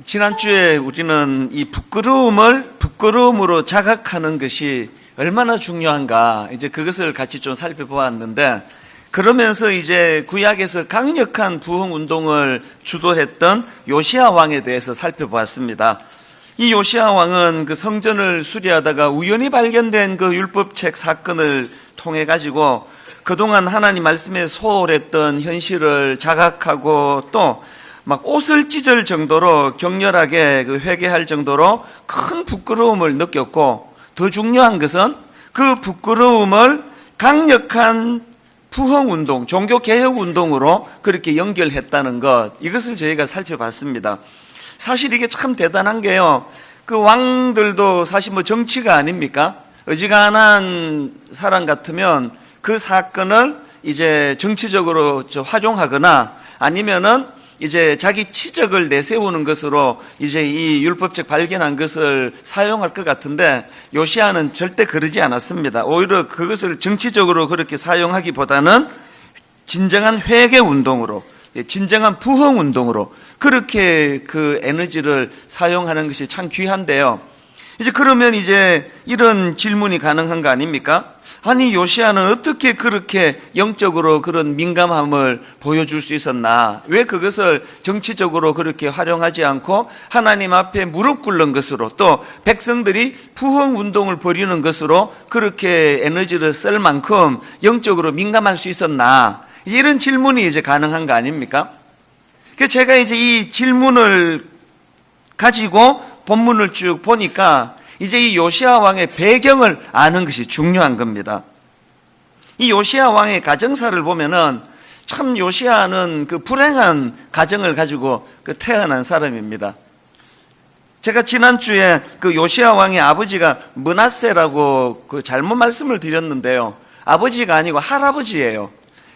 지난주에 우리는 이 부끄러움으로 자각하는 것이 얼마나 중요한가, 이제 그것을 같이 좀 살펴보았는데, 그러면서 이제 구약에서 강력한 부흥 운동을 주도했던 요시야 왕에 대해서 살펴보았습니다. 이 요시야 왕은 그 성전을 수리하다가 우연히 발견된 그 율법책 사건을 통해 가지고 그동안 하나님 말씀에 소홀했던 현실을 자각하고 또 막 옷을 찢을 정도로 격렬하게 회개할 정도로 큰 부끄러움을 느꼈고, 더 중요한 것은 그 부끄러움을 강력한 부흥운동, 종교개혁운동으로 그렇게 연결했다는 것, 이것을 저희가 살펴봤습니다. 사실 이게 참 대단한 게요, 그 왕들도 사실 뭐 정치가 아닙니까? 어지간한 사람 같으면 그 사건을 이제 정치적으로 활용하거나 아니면은 이제 자기 치적을 내세우는 것으로 이제 이 율법책 발견한 것을 사용할 것 같은데, 요시야는 절대 그러지 않았습니다. 오히려 그것을 정치적으로 그렇게 사용하기보다는 진정한 회개 운동으로, 진정한 부흥 운동으로 그렇게 그 에너지를 사용하는 것이 참 귀한데요. 이제 그러면 이제 이런 질문이 가능한 거 아닙니까? 아니, 요시야는 어떻게 그렇게 영적으로 그런 민감함을 보여줄 수 있었나? 왜 그것을 정치적으로 그렇게 활용하지 않고 하나님 앞에 무릎 꿇는 것으로, 또 백성들이 부흥 운동을 벌이는 것으로 그렇게 에너지를 쓸 만큼 영적으로 민감할 수 있었나? 이런 질문이 이제 가능한 거 아닙니까? 그래서 제가 이제 이 질문을 가지고 본문을 쭉 보니까 이제 이 요시야 왕의 배경을 아는 것이 중요한 겁니다. 이 요시야 왕의 가정사를 보면은 참 요시야는 그 불행한 가정을 가지고 태어난 사람입니다. 제가 지난주에 그 요시야 왕의 아버지가 므낫세라고 잘못 말씀을 드렸는데요, 아버지가 아니고 할아버지예요.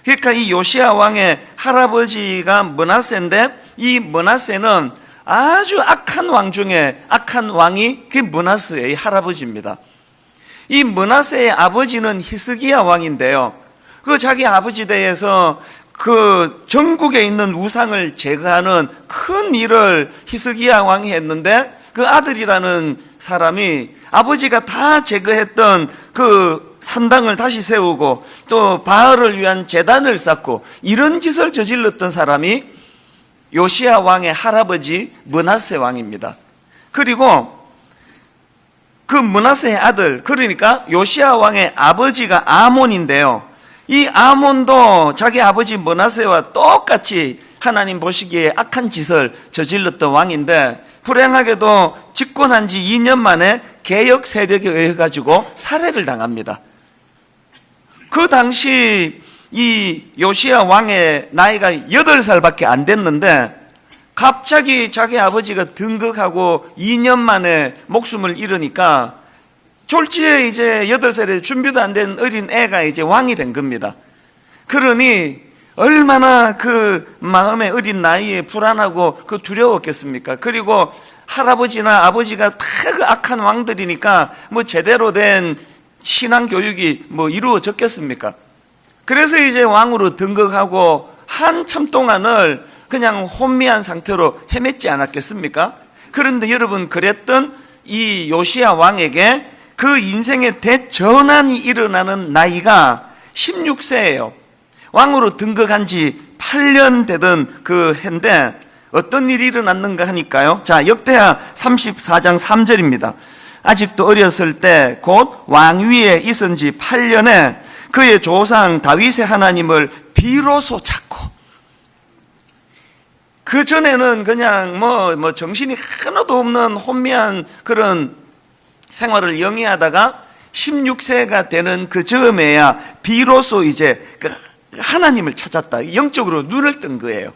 그러니까 이 요시야 왕의 할아버지가 므낫세인데, 이 므낫세는 아주 악한 왕 중에 악한 왕이 그 므낫세의 할아버지입니다. 이 므낫세의 아버지는 히스기야 왕인데요, 그 자기 아버지 대에서 그 전국에 있는 우상을 제거하는 큰 일을 히스기야 왕이 했는데, 그 아들이라는 사람이 아버지가 다 제거했던 그 산당을 다시 세우고 또 바알을 위한 제단을 쌓고 이런 짓을 저질렀던 사람이 요시야 왕의 할아버지 므낫세 왕입니다. 그리고 그 므낫세의 아들, 그러니까 요시야 왕의 아버지가 아몬인데요, 이 아몬도 자기 아버지 므낫세와 똑같이 하나님 보시기에 악한 짓을 저질렀던 왕인데, 불행하게도 집권한 지 2년 만에 개역 세력에 의해 가지고 살해를 당합니다. 그 당시 이 요시야 왕의 나이가 8살밖에 안 됐는데, 갑자기 자기 아버지가 등극하고 2년 만에 목숨을 잃으니까 졸지에 이제 8살에 준비도 안 된 어린 애가 이제 왕이 된 겁니다. 그러니 얼마나 그 마음의 어린 나이에 불안하고 그 두려웠겠습니까? 그리고 할아버지나 아버지가 다 그 악한 왕들이니까 뭐 제대로 된 신앙 교육이 뭐 이루어졌겠습니까? 그래서 이제 왕으로 등극하고 한참 동안을 그냥 혼미한 상태로 헤맸지 않았겠습니까? 그런데 여러분, 그랬던 이 요시야 왕에게 그 인생의 대전환이 일어나는 나이가 16세예요. 왕으로 등극한 지 8년 되던 그 해인데 어떤 일이 일어났는가 하니까요, 자, 역대하 34장 3절입니다. 아직도 어렸을 때 곧 왕위에 있은 지 8년에 그의 조상 다윗의 하나님을 비로소 찾고, 그 전에는 그냥 뭐 정신이 하나도 없는 혼미한 그런 생활을 영위하다가 16세가 되는 그 즈음에야 비로소 이제 그 하나님을 찾았다, 영적으로 눈을 뜬 거예요.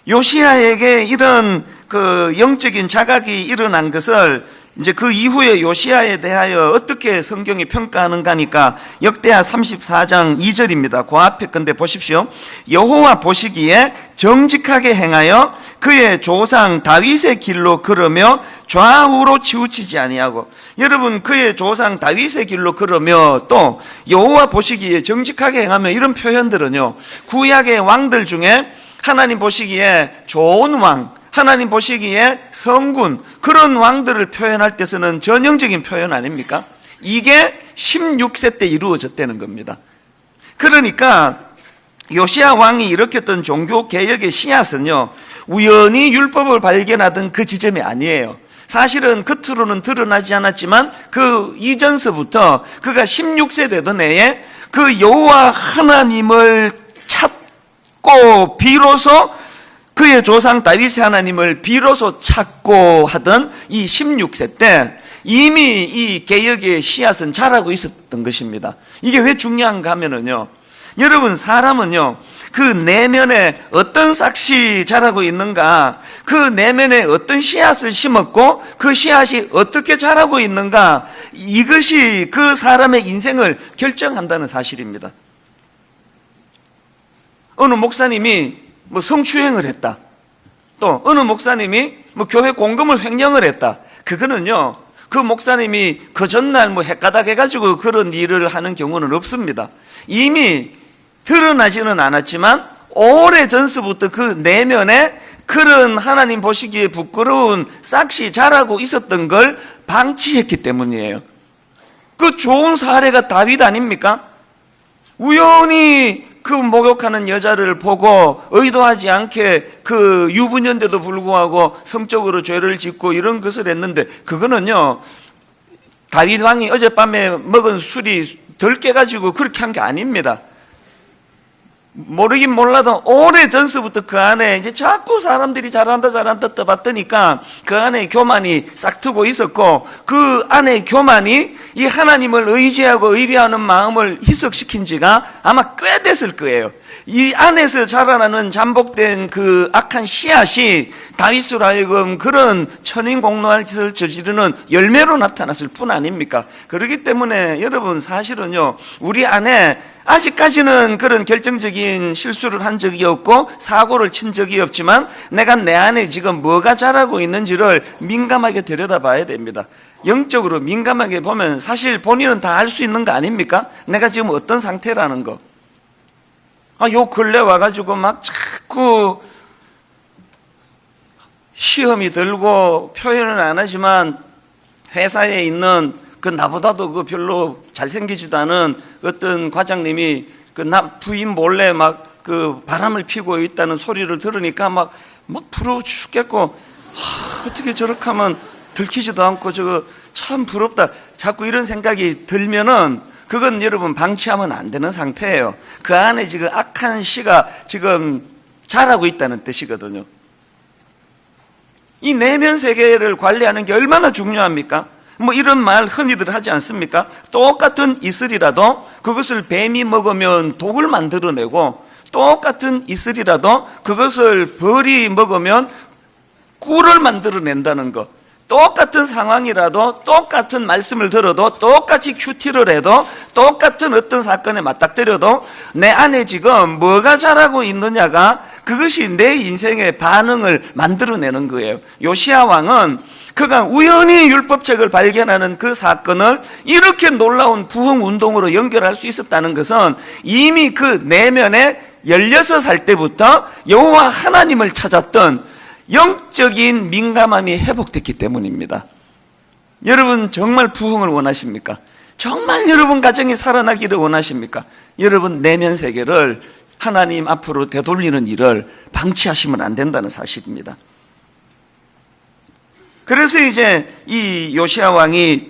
요시야에게 이런 그 영적인 자각이 일어난 것을 이제 그 이후에 요시야에 대하여 어떻게 성경이 평가하는가 하니까 역대하 34장 2절입니다. 그 앞에 건데 보십시오. 여호와 보시기에 정직하게 행하여 그의 조상 다윗의 길로 걸으며 좌우로 치우치지 아니하고, 여러분, 그의 조상 다윗의 길로 걸으며 또 여호와 보시기에 정직하게 행하며, 이런 표현들은요, 구약의 왕들 중에 하나님 보시기에 좋은 왕, 하나님 보시기에 성군, 그런 왕들을 표현할 때 쓰는 전형적인 표현 아닙니까? 이게 16세 때 이루어졌다는 겁니다. 그러니까 요시야 왕이 일으켰던 종교개혁의 씨앗은요, 우연히 율법을 발견하던 그 지점이 아니에요. 사실은 겉으로는 드러나지 않았지만 그 이전서부터 그가 16세 되던 해에 그 여호와 하나님을 찾고 비로소 그의 조상 다윗의 하나님을 비로소 찾고 하던 이 16세 때 이미 이 개혁의 씨앗은 자라고 있었던 것입니다. 이게 왜 중요한가 하면은요, 여러분, 사람은요, 그 내면에 어떤 싹이 자라고 있는가, 그 내면에 어떤 씨앗을 심었고 그 씨앗이 어떻게 자라고 있는가, 이것이 그 사람의 인생을 결정한다는 사실입니다. 어느 목사님이 뭐 성추행을 했다, 또 어느 목사님이 뭐 교회 공금을 횡령을 했다, 그거는요, 그 목사님이 그 전날 뭐 헷가닥 해가지고 그런 일을 하는 경우는 없습니다. 이미 드러나지는 않았지만 오래 전서부터 그 내면에 그런 하나님 보시기에 부끄러운 싹이 자라고 있었던 걸 방치했기 때문이에요. 그 좋은 사례가 다윗 아닙니까? 우연히 그 목욕하는 여자를 보고 의도하지 않게 그 유부녀인데도 불구하고 성적으로 죄를 짓고 이런 것을 했는데, 그거는요, 다윗 왕이 어젯밤에 먹은 술이 덜 깨가지고 그렇게 한 게 아닙니다. 모르긴 몰라도 오래 전서부터 그 안에 이제 자꾸 사람들이 잘한다 떠봤더니까 그 안에 교만이 싹트고 있었고, 그 안에 교만이 이 하나님을 의지하고 의뢰하는 마음을 희석시킨 지가 아마 꽤 됐을 거예요. 이 안에서 자라나는 잠복된 그 악한 씨앗이 다윗으로 하여금 그런 천인공노할 짓을 저지르는 열매로 나타났을 뿐 아닙니까? 그렇기 때문에 여러분, 사실은요, 우리 안에 아직까지는 그런 결정적인 실수를 한 적이 없고 사고를 친 적이 없지만 내가 내 안에 지금 뭐가 자라고 있는지를 민감하게 들여다봐야 됩니다. 영적으로 민감하게 보면 사실 본인은 다 알 수 있는 거 아닙니까? 내가 지금 어떤 상태라는 거. 요 근래 와가지고 막 자꾸 시험이 들고 표현은 안 하지만 회사에 있는 그 나보다도 그 별로 잘생기지도 않은 어떤 과장님이 그 나 부인 몰래 막 그 바람을 피고 있다는 소리를 들으니까 막 부러워 죽겠고, 어떻게 저렇게 하면 들키지도 않고 저거 참 부럽다. 자꾸 이런 생각이 들면은 그건 여러분 방치하면 안 되는 상태예요. 그 안에 지금 악한 씨가 지금 자라고 있다는 뜻이거든요. 이 내면 세계를 관리하는 게 얼마나 중요합니까? 뭐 이런 말 흔히들 하지 않습니까? 똑같은 이슬이라도 그것을 뱀이 먹으면 독을 만들어내고, 똑같은 이슬이라도 그것을 벌이 먹으면 꿀을 만들어낸다는 것. 똑같은 상황이라도 똑같은 말씀을 들어도 똑같이 큐티를 해도 똑같은 어떤 사건에 맞닥뜨려도 내 안에 지금 뭐가 자라고 있느냐가 그것이 내 인생의 반응을 만들어내는 거예요. 요시야 왕은 그가 우연히 율법책을 발견하는 그 사건을 이렇게 놀라운 부흥운동으로 연결할 수 있었다는 것은 이미 그 내면에 16살 때부터 여호와 하나님을 찾았던 영적인 민감함이 회복됐기 때문입니다. 여러분 정말 부흥을 원하십니까? 정말 여러분 가정이 살아나기를 원하십니까? 여러분 내면 세계를 하나님 앞으로 되돌리는 일을 방치하시면 안 된다는 사실입니다. 그래서 이제 이 요시야 왕이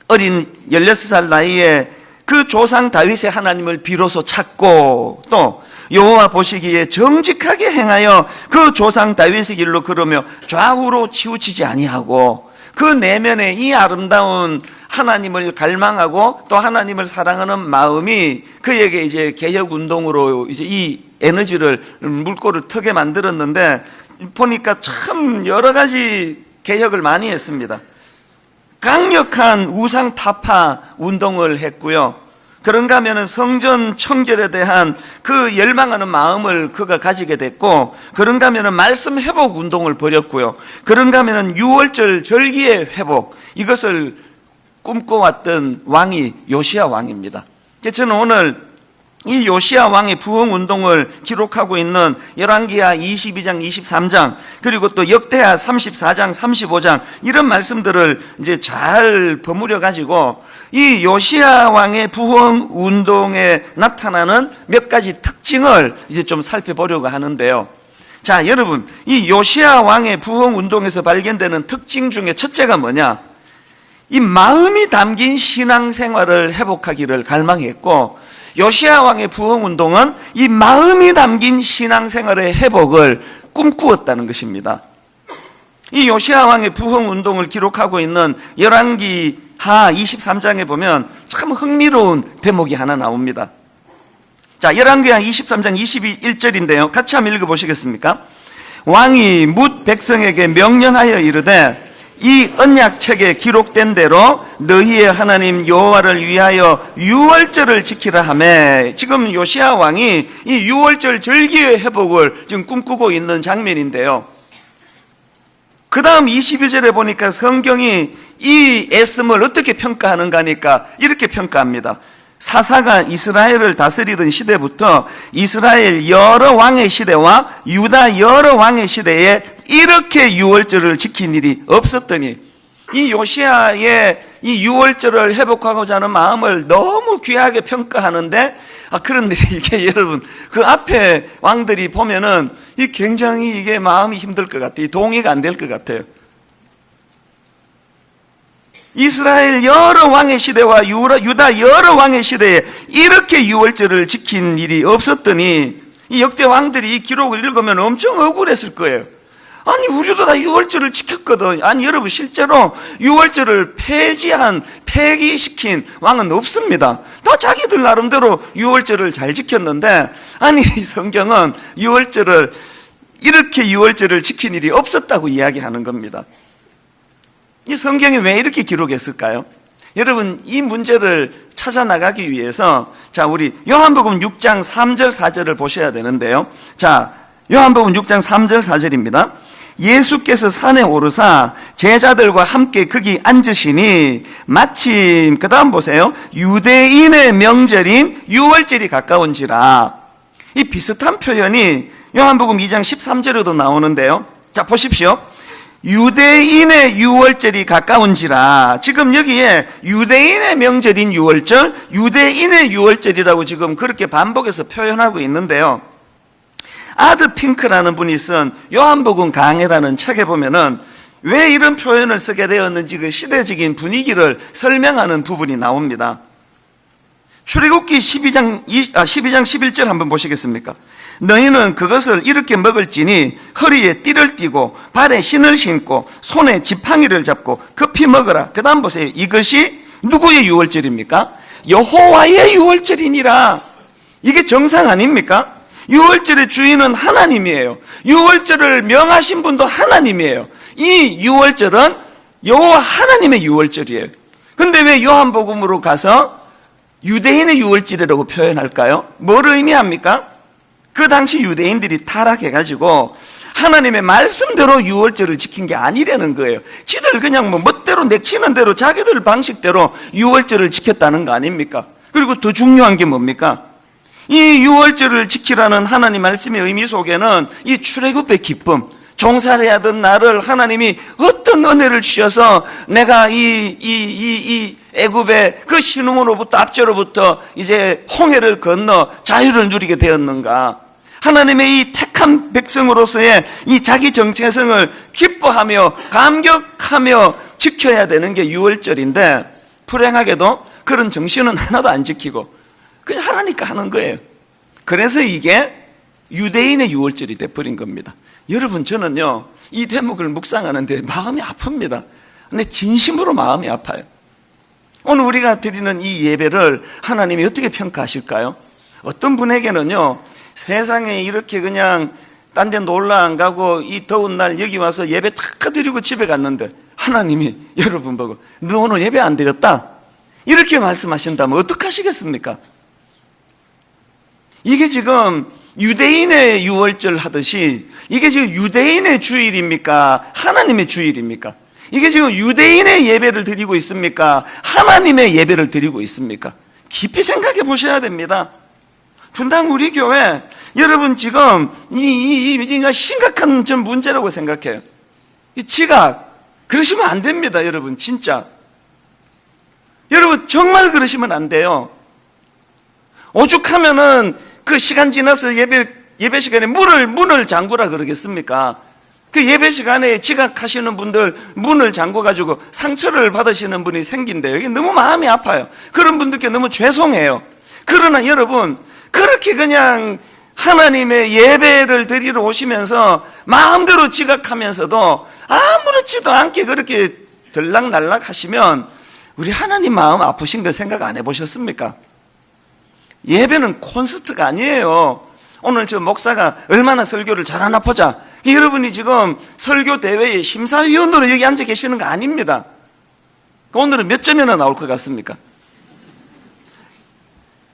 어린 16살 나이에 그 조상 다윗의 하나님을 비로소 찾고, 또 여호와 보시기에 정직하게 행하여 그 조상 다윗의 길로 걸으며 좌우로 치우치지 아니하고, 그 내면에 이 아름다운 하나님을 갈망하고 또 하나님을 사랑하는 마음이 그에게 이제 개혁 운동으로 이제 이 에너지를 물꼬를 트게 만들었는데, 보니까 참 여러 가지 개혁을 많이 했습니다. 강력한 우상 타파 운동을 했고요. 그런가 하면 성전 청결에 대한 그 열망하는 마음을 그가 가지게 됐고, 그런가 하면 말씀 회복 운동을 벌였고요. 그런가 하면 유월절 절기의 회복, 이것을 꿈꿔왔던 왕이 요시야 왕입니다. 저는 오늘 이 요시야 왕의 부흥 운동을 기록하고 있는 열왕기하 22장, 23장, 그리고 또 역대하 34장, 35장 이런 말씀들을 이제 잘 버무려 가지고 이 요시야 왕의 부흥 운동에 나타나는 몇 가지 특징을 이제 좀 살펴보려고 하는데요. 자, 여러분, 이 요시야 왕의 부흥 운동에서 발견되는 특징 중에 첫째가 뭐냐? 이 마음이 담긴 신앙생활을 회복하기를 갈망했고, 요시야 왕의 부흥 운동은 이 마음이 담긴 신앙생활의 회복을 꿈꾸었다는 것입니다. 이 요시야 왕의 부흥 운동을 기록하고 있는 열왕기하 23장에 보면 참 흥미로운 대목이 하나 나옵니다. 자, 열왕기하 23장 21절인데요. 같이 한번 읽어보시겠습니까? 왕이 뭇 백성에게 명령하여 이르되 이 언약책에 기록된 대로 너희의 하나님 여호와를 위하여 유월절을 지키라 하매, 지금 요시야 왕이 이 유월절 절기의 회복을 지금 꿈꾸고 있는 장면인데요. 그 다음 22절에 보니까 성경이 이 애씀을 어떻게 평가하는가 하니까 이렇게 평가합니다. 사사가 이스라엘을 다스리던 시대부터 이스라엘 여러 왕의 시대와 유다 여러 왕의 시대에 이렇게 유월절을 지킨 일이 없었더니, 이 요시야의 이 유월절을 회복하고자 하는 마음을 너무 귀하게 평가하는데, 그런데 이게 여러분 그 앞에 왕들이 보면은 이 굉장히 이게 마음이 힘들 것 같아요. 동의가 안 될 것 같아요. 이스라엘 여러 왕의 시대와 유다 여러 왕의 시대에 이렇게 유월절을 지킨 일이 없었더니, 이 역대 왕들이 이 기록을 읽으면 엄청 억울했을 거예요. 아니, 우리도 다 유월절을 지켰거든. 아니, 여러분, 실제로 유월절을 폐기시킨 왕은 없습니다. 다 자기들 나름대로 유월절을 잘 지켰는데, 아니, 성경은 이렇게 유월절을 지킨 일이 없었다고 이야기하는 겁니다. 이 성경이 왜 이렇게 기록했을까요? 여러분, 이 문제를 찾아나가기 위해서, 자, 우리 요한복음 6장 3절 4절을 보셔야 되는데요. 자, 요한복음 6장 3절 4절입니다. 예수께서 산에 오르사 제자들과 함께 거기 앉으시니 마침, 그 다음 보세요, 유대인의 명절인 유월절이 가까운지라. 이 비슷한 표현이 요한복음 2장 13절에도 나오는데요. 자, 보십시오. 유대인의 유월절이 가까운지라. 지금 여기에 유대인의 명절인 유월절, 유대인의 유월절이라고 지금 그렇게 반복해서 표현하고 있는데요. 아드 핑크라는 분이 쓴 요한복음 강해라는 책에 보면은 왜 이런 표현을 쓰게 되었는지 그 시대적인 분위기를 설명하는 부분이 나옵니다. 출애굽기 12장 11절 한번 보시겠습니까? 너희는 그것을 이렇게 먹을지니 허리에 띠를 띠고 발에 신을 신고 손에 지팡이를 잡고 급히 먹으라. 그 다음 보세요. 이것이 누구의 유월절입니까? 여호와의 유월절이니라. 이게 정상 아닙니까? 유월절의 주인은 하나님이에요. 유월절을 명하신 분도 하나님이에요. 이 유월절은 여호와 하나님의 유월절이에요. 근데 왜 요한복음으로 가서 유대인의 유월절이라고 표현할까요? 뭘 의미합니까? 그 당시 유대인들이 타락해가지고 하나님의 말씀대로 유월절을 지킨 게 아니라는 거예요. 지들 그냥 멋대로 내키는 대로 자기들 방식대로 유월절을 지켰다는 거 아닙니까? 그리고 더 중요한 게 뭡니까? 이 유월절을 지키라는 하나님 말씀의 의미 속에는 이 출애굽의 기쁨, 종살이 하던 나를 하나님이 어떤 은혜를 주셔서 내가 이 애굽의 그 신흥으로부터 압제로부터 이제 홍해를 건너 자유를 누리게 되었는가. 하나님의 이 택한 백성으로서의 이 자기 정체성을 기뻐하며 감격하며 지켜야 되는 게 유월절인데, 불행하게도 그런 정신은 하나도 안 지키고 그냥 하라니까 하는 거예요. 그래서 이게 유대인의 유월절이 돼버린 겁니다. 여러분, 저는요 이 대목을 묵상하는데 마음이 아픕니다. 근데 진심으로 마음이 아파요. 오늘 우리가 드리는 이 예배를 하나님이 어떻게 평가하실까요? 어떤 분에게는요, 세상에 이렇게 그냥 딴 데 놀러 안 가고 이 더운 날 여기 와서 예배 다 드리고 집에 갔는데 하나님이 여러분 보고 너 오늘 예배 안 드렸다? 이렇게 말씀하신다면 어떡하시겠습니까? 이게 지금 유대인의 유월절 하듯이 이게 지금 유대인의 주일입니까? 하나님의 주일입니까? 이게 지금 유대인의 예배를 드리고 있습니까? 하나님의 예배를 드리고 있습니까? 깊이 생각해 보셔야 됩니다. 분당 우리 교회, 여러분 지금 이 심각한 전 문제라고 생각해요. 이 지각, 그러시면 안 됩니다, 여러분, 진짜. 여러분, 정말 그러시면 안 돼요. 오죽하면은 그 시간 지나서 예배 시간에 문을 잠그라 그러겠습니까? 그 예배 시간에 지각하시는 분들 문을 잠궈가지고 상처를 받으시는 분이 생긴대요. 이게 너무 마음이 아파요. 그런 분들께 너무 죄송해요. 그러나 여러분, 그렇게 그냥 하나님의 예배를 드리러 오시면서 마음대로 지각하면서도 아무렇지도 않게 그렇게 들락날락 하시면 우리 하나님 마음 아프신 거 생각 안 해보셨습니까? 예배는 콘서트가 아니에요. 오늘 저 목사가 얼마나 설교를 잘하나 보자. 여러분이 지금 설교 대회의 심사위원으로 여기 앉아 계시는 거 아닙니다. 오늘은 몇 점이나 나올 것 같습니까?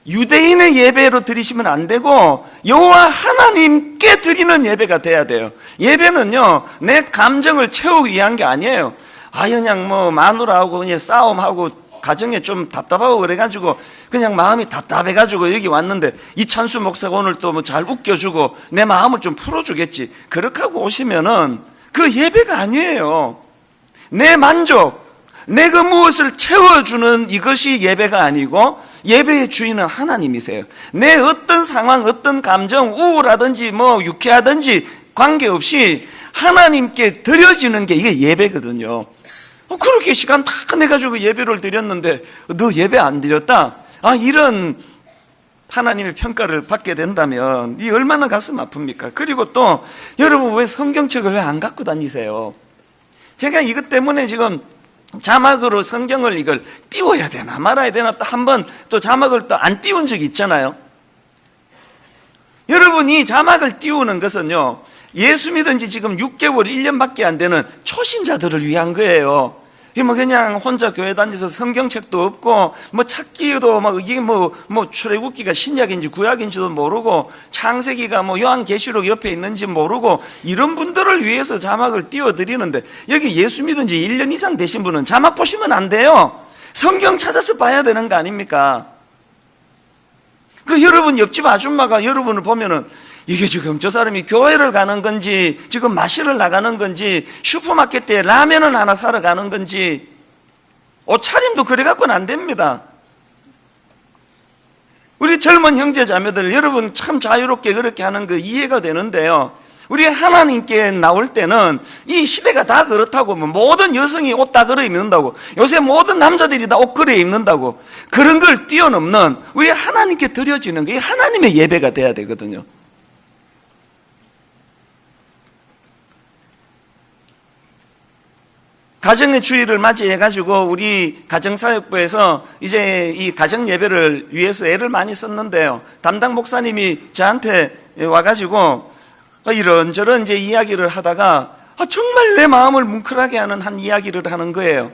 유대인의 예배로 드리시면 안 되고 여호와 하나님께 드리는 예배가 돼야 돼요. 예배는요, 내 감정을 채우기 위한 게 아니에요. 그냥 뭐 마누라하고 그냥 싸움하고 가정에 좀 답답하고 그래가지고 그냥 마음이 답답해가지고 여기 왔는데 이찬수 목사가 오늘 또 뭐 잘 웃겨주고 내 마음을 좀 풀어주겠지, 그렇게 하고 오시면은 그 예배가 아니에요. 내 만족, 내가 무엇을 채워주는 이것이 예배가 아니고 예배의 주인은 하나님이세요. 내 어떤 상황, 어떤 감정, 우울하든지 뭐 유쾌하든지 관계없이 하나님께 드려지는 게 이게 예배거든요. 그렇게 시간 다 내가지고 예배를 드렸는데 너 예배 안 드렸다? 이런 하나님의 평가를 받게 된다면 이 얼마나 가슴 아픕니까? 그리고 또 여러분, 왜 성경책을 왜 안 갖고 다니세요? 제가 이것 때문에 지금 자막으로 성경을 이걸 띄워야 되나 말아야 되나 또 한 번 또 자막을 또 안 띄운 적이 있잖아요. 여러분이 자막을 띄우는 것은요, 예수 믿은 지 지금 6개월, 1년밖에 안 되는 초신자들을 위한 거예요. 뭐 그냥 혼자 교회 다니면서 성경책도 없고 뭐 찾기도 막 이게 뭐 출애굽기가 신약인지 구약인지도 모르고 창세기가 뭐 요한계시록 옆에 있는지 모르고 이런 분들을 위해서 자막을 띄워드리는데, 여기 예수 믿은 지 1년 이상 되신 분은 자막 보시면 안 돼요. 성경 찾아서 봐야 되는 거 아닙니까? 그 여러분 옆집 아줌마가 여러분을 보면은 이게 지금 저 사람이 교회를 가는 건지 지금 마시러 나가는 건지 슈퍼마켓에 라면을 하나 사러 가는 건지 옷차림도 그래 갖고는 안 됩니다. 우리 젊은 형제 자매들, 여러분 참 자유롭게 그렇게 하는 거 이해가 되는데요, 우리 하나님께 나올 때는 이 시대가 다 그렇다고, 모든 여성이 옷 다 그려 입는다고, 요새 모든 남자들이 다 옷 그려 입는다고, 그런 걸 뛰어넘는 우리 하나님께 드려지는 게 하나님의 예배가 돼야 되거든요. 가정의 주일을 맞이해가지고 우리 가정사역부에서 이제 이 가정 예배를 위해서 애를 많이 썼는데요, 담당 목사님이 저한테 와가지고 이런저런 이제 이야기를 하다가 정말 내 마음을 뭉클하게 하는 한 이야기를 하는 거예요.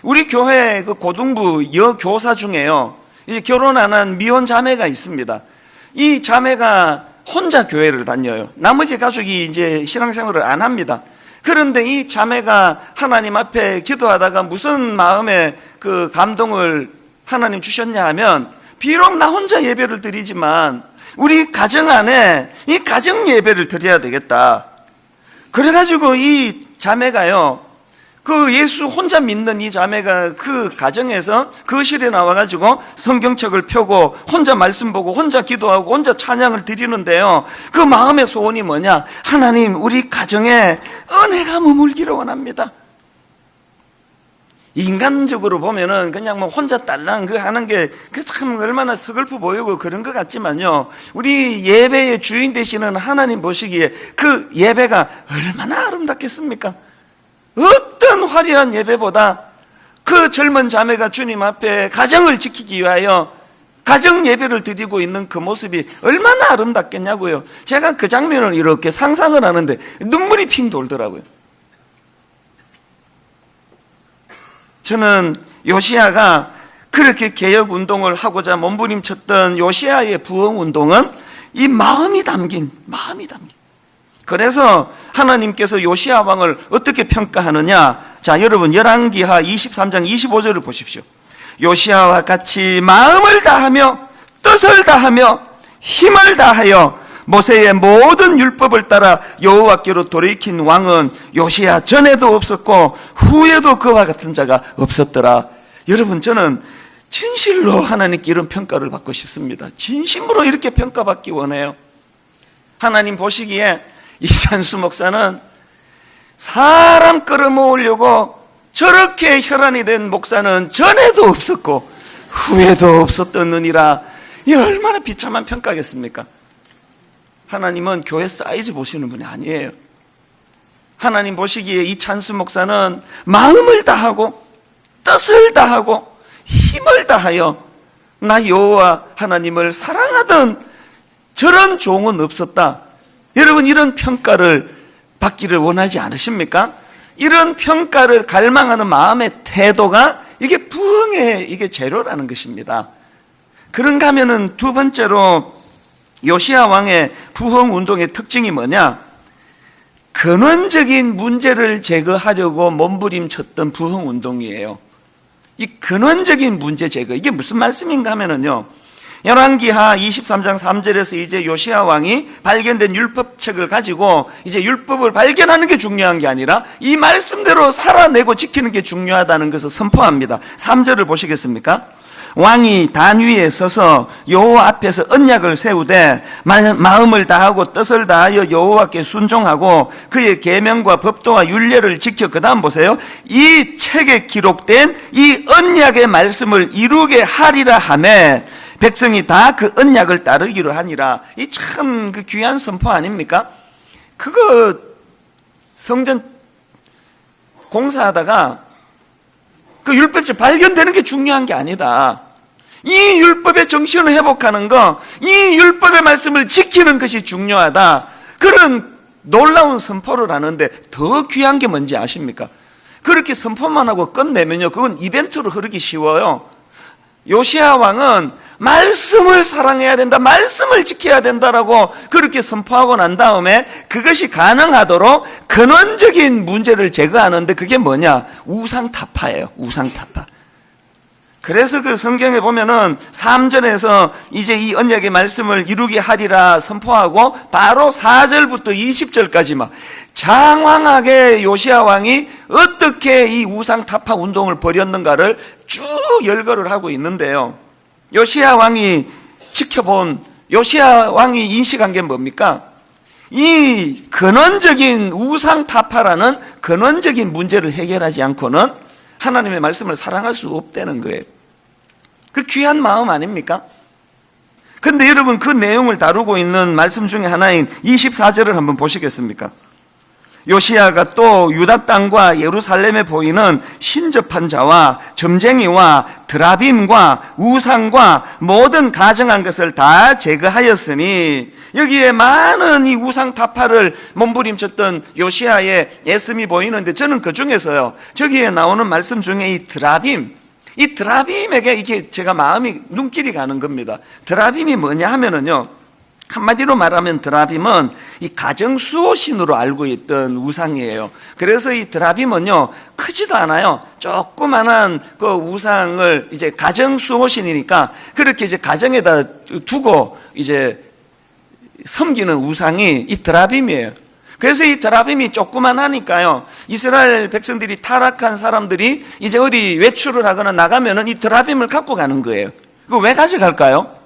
우리 교회 그 고등부 여교사 중에요, 이제 결혼 안 한 미혼 자매가 있습니다. 이 자매가 혼자 교회를 다녀요. 나머지 가족이 이제 신앙생활을 안 합니다. 그런데 이 자매가 하나님 앞에 기도하다가 무슨 마음에 그 감동을 하나님 주셨냐 하면, 비록 나 혼자 예배를 드리지만 우리 가정 안에 이 가정 예배를 드려야 되겠다. 그래가지고 이 자매가요, 그 예수 혼자 믿는 이 자매가 그 가정에서 거실에 나와가지고 성경책을 펴고 혼자 말씀 보고 혼자 기도하고 혼자 찬양을 드리는데요, 그 마음의 소원이 뭐냐? 하나님, 우리 가정에 은혜가 머물기를 원합니다. 인간적으로 보면은 그냥 뭐 혼자 딸랑 그 하는 게 그 참 얼마나 서글퍼 보이고 그런 것 같지만요, 우리 예배의 주인 되시는 하나님 보시기에 그 예배가 얼마나 아름답겠습니까? 어떤 화려한 예배보다 그 젊은 자매가 주님 앞에 가정을 지키기 위하여 가정 예배를 드리고 있는 그 모습이 얼마나 아름답겠냐고요. 제가 그 장면을 이렇게 상상을 하는데 눈물이 핑 돌더라고요. 저는 요시야가 그렇게 개혁 운동을 하고자 몸부림쳤던 요시야의 부흥 운동은 이 마음이 담긴. 그래서 하나님께서 요시야 왕을 어떻게 평가하느냐? 자, 여러분 열왕기하 23장 25절을 보십시오. 요시야와 같이 마음을 다하며 뜻을 다하며 힘을 다하여 모세의 모든 율법을 따라 여호와께로 돌이킨 왕은 요시야 전에도 없었고 후에도 그와 같은 자가 없었더라. 여러분, 저는 진실로 하나님께 이런 평가를 받고 싶습니다. 진심으로 이렇게 평가받기 원해요. 하나님 보시기에 이산수 목사는 사람 끌어모으려고 저렇게 혈안이 된 목사는 전에도 없었고 후에도 없었더느니라. 이 얼마나 비참한 평가겠습니까? 하나님은 교회 사이즈 보시는 분이 아니에요. 하나님 보시기에 이 찬수 목사는 마음을 다하고 뜻을 다하고 힘을 다하여 나 여호와 하나님을 사랑하던 저런 종은 없었다. 여러분, 이런 평가를 받기를 원하지 않으십니까? 이런 평가를 갈망하는 마음의 태도가 이게 부흥의 이게 재료라는 것입니다. 그런가 하면은 두 번째로 요시야 왕의 부흥 운동의 특징이 뭐냐? 근원적인 문제를 제거하려고 몸부림쳤던 부흥 운동이에요. 이 근원적인 문제 제거, 이게 무슨 말씀인가 하면은요, 열왕기하 23장 3절에서 이제 요시야 왕이 발견된 율법책을 가지고 이제 율법을 발견하는 게 중요한 게 아니라 이 말씀대로 살아내고 지키는 게 중요하다는 것을 선포합니다. 3절을 보시겠습니까? 왕이 단 위에 서서 여호와 앞에서 언약을 세우되 마음을 다하고 뜻을 다하여 여호와께 순종하고 그의 계명과 법도와 율례를 지켜, 그 다음 보세요, 이 책에 기록된 이 언약의 말씀을 이루게 하리라 하매 백성이 다 그 언약을 따르기로 하니라. 이 참 그 귀한 선포 아닙니까? 그거 성전 공사하다가 그 율법책 발견되는 게 중요한 게 아니다. 이 율법의 정신을 회복하는 거, 이 율법의 말씀을 지키는 것이 중요하다. 그런 놀라운 선포를 하는데 더 귀한 게 뭔지 아십니까? 그렇게 선포만 하고 끝내면요, 그건 이벤트로 흐르기 쉬워요. 요시야 왕은 말씀을 사랑해야 된다, 말씀을 지켜야 된다라고 그렇게 선포하고 난 다음에 그것이 가능하도록 근원적인 문제를 제거하는데 그게 뭐냐? 우상타파예요. 우상타파. 그래서 그 성경에 보면은 3절에서 이제 이 언약의 말씀을 이루게 하리라 선포하고 바로 4절부터 20절까지 막 장황하게 요시야 왕이 어떻게 이 우상타파 운동을 벌였는가를 쭉 열거를 하고 있는데요. 요시야 왕이 지켜본, 요시야 왕이 인식한 게 뭡니까? 이 근원적인 우상타파라는 근원적인 문제를 해결하지 않고는 하나님의 말씀을 사랑할 수 없다는 거예요. 그 귀한 마음 아닙니까? 근데 여러분, 그 내용을 다루고 있는 말씀 중에 하나인 24절을 한번 보시겠습니까? 요시야가 또 유다 땅과 예루살렘에 보이는 신접한 자와 점쟁이와 드라빔과 우상과 모든 가증한 것을 다 제거하였으니, 여기에 많은 이 우상타파를 몸부림쳤던 요시야의 예씀이 보이는데, 저는 그 중에서요, 저기에 나오는 말씀 중에 이 드라빔, 이 드라빔에게 이게 제가 마음이 눈길이 가는 겁니다. 드라빔이 뭐냐 하면은요, 한마디로 말하면 드라빔은 이 가정 수호신으로 알고 있던 우상이에요. 그래서 이 드라빔은요, 크지도 않아요. 조그만한 그 우상을 이제 가정 수호신이니까 그렇게 이제 가정에다 두고 이제 섬기는 우상이 이 드라빔이에요. 그래서 이 드라빔이 조그만하니까요, 이스라엘 백성들이 타락한 사람들이 이제 어디 외출을 하거나 나가면은 이 드라빔을 갖고 가는 거예요. 그거 왜 가져갈까요?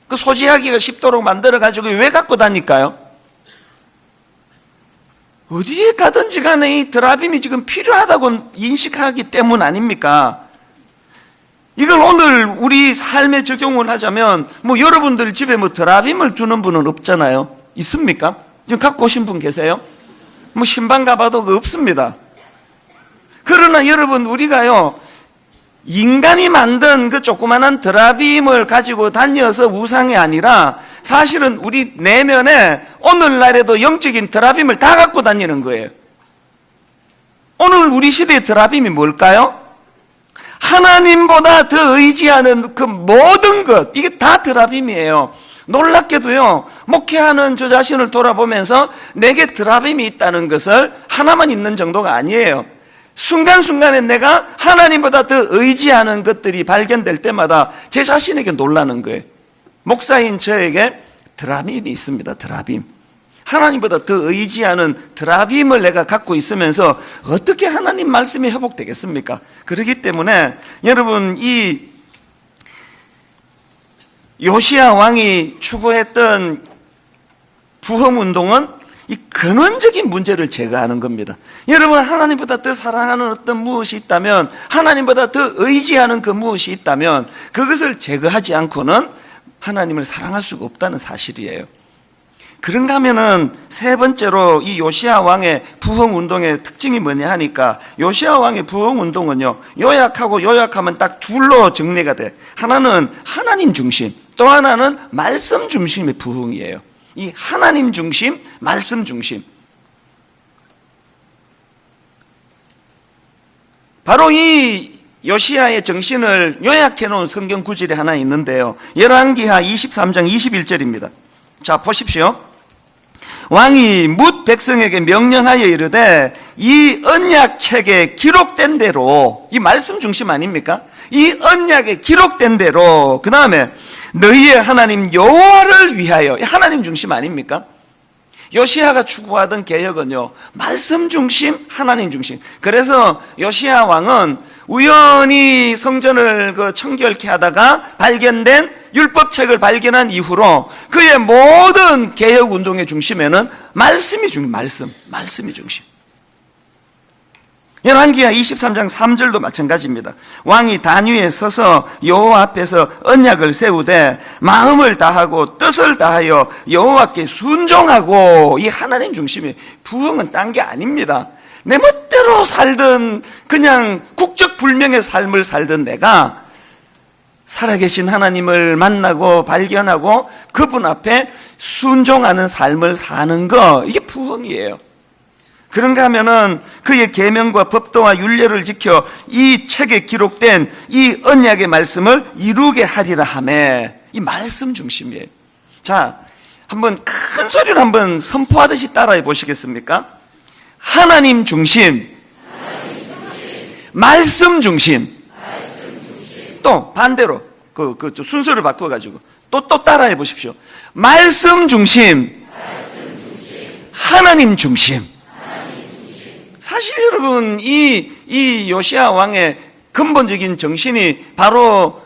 그 소지하기가 쉽도록 만들어가지고 왜 갖고 다닐까요? 어디에 가든지 간에 이 드라빔이 지금 필요하다고 인식하기 때문 아닙니까? 이걸 오늘 우리 삶에 적용을 하자면, 뭐 여러분들 집에 뭐 드라빔을 두는 분은 없잖아요. 있습니까? 지금 갖고 오신 분 계세요? 뭐 신방 가봐도 그 없습니다. 그러나 여러분, 우리가요, 인간이 만든 그 조그만한 드라빔을 가지고 다녀서 우상이 아니라 사실은 우리 내면에 오늘날에도 영적인 드라빔을 다 갖고 다니는 거예요. 오늘 우리 시대의 드라빔이 뭘까요? 하나님보다 더 의지하는 그 모든 것, 이게 다 드라빔이에요. 놀랍게도요, 목회하는 저 자신을 돌아보면서 내게 드라빔이 있다는 것을 하나만 있는 정도가 아니에요. 순간순간에 내가 하나님보다 더 의지하는 것들이 발견될 때마다 제 자신에게 놀라는 거예요. 목사인 저에게 드라빔이 있습니다. 드라빔. 하나님보다 더 의지하는 드라빔을 내가 갖고 있으면서 어떻게 하나님 말씀이 회복되겠습니까? 그렇기 때문에 여러분, 이 요시야 왕이 추구했던 부흥운동은 이 근원적인 문제를 제거하는 겁니다. 여러분, 하나님보다 더 사랑하는 어떤 무엇이 있다면, 하나님보다 더 의지하는 그 무엇이 있다면 그것을 제거하지 않고는 하나님을 사랑할 수가 없다는 사실이에요. 그런가 하면은 세 번째로 이 요시야 왕의 부흥운동의 특징이 뭐냐 하니까, 요시야 왕의 부흥운동은요, 요약하면 딱 둘로 정리가 돼. 하나는 하나님 중심, 또 하나는 말씀 중심의 부흥이에요. 이 하나님 중심, 말씀 중심. 바로 이 요시야의 정신을 요약해 놓은 성경 구절이 하나 있는데요. 열왕기하 23장 21절입니다. 자, 보십시오. 왕이 뭇 백성에게 명령하여 이르되 이 언약책에 기록된 대로, 이 말씀 중심 아닙니까? 이 언약에 기록된 대로, 그 다음에 너희의 하나님 여호와를 위하여, 하나님 중심 아닙니까? 요시야가 추구하던 개혁은요, 말씀 중심, 하나님 중심. 그래서 요시야 왕은 우연히 성전을 청결케 하다가 발견된 율법책을 발견한 이후로 그의 모든 개혁 운동의 중심에는 말씀이 말씀이 중심. 열왕기하 23장 3절도 마찬가지입니다. 왕이 단 위에 서서 여호와 앞에서 언약을 세우되 마음을 다하고 뜻을 다하여 여호와께 순종하고, 이 하나님 중심이, 부흥은 딴 게 아닙니다. 내 멋대로 살던, 그냥 국적불명의 삶을 살던 내가 살아계신 하나님을 만나고 발견하고 그분 앞에 순종하는 삶을 사는 거, 이게 부흥이에요. 그런가 하면은 그의 계명과 법도와 율례를 지켜 이 책에 기록된 이 언약의 말씀을 이루게 하리라 하매, 이 말씀 중심이에요. 자, 한번 큰 소리로 한번 선포하듯이 따라해 보시겠습니까? 하나님 중심, 말씀 중심. 또 반대로 순서를 바꿔가지고 또 따라해 보십시오. 말씀 중심, 하나님 중심. 사실 여러분, 이 요시야 왕의 근본적인 정신이 바로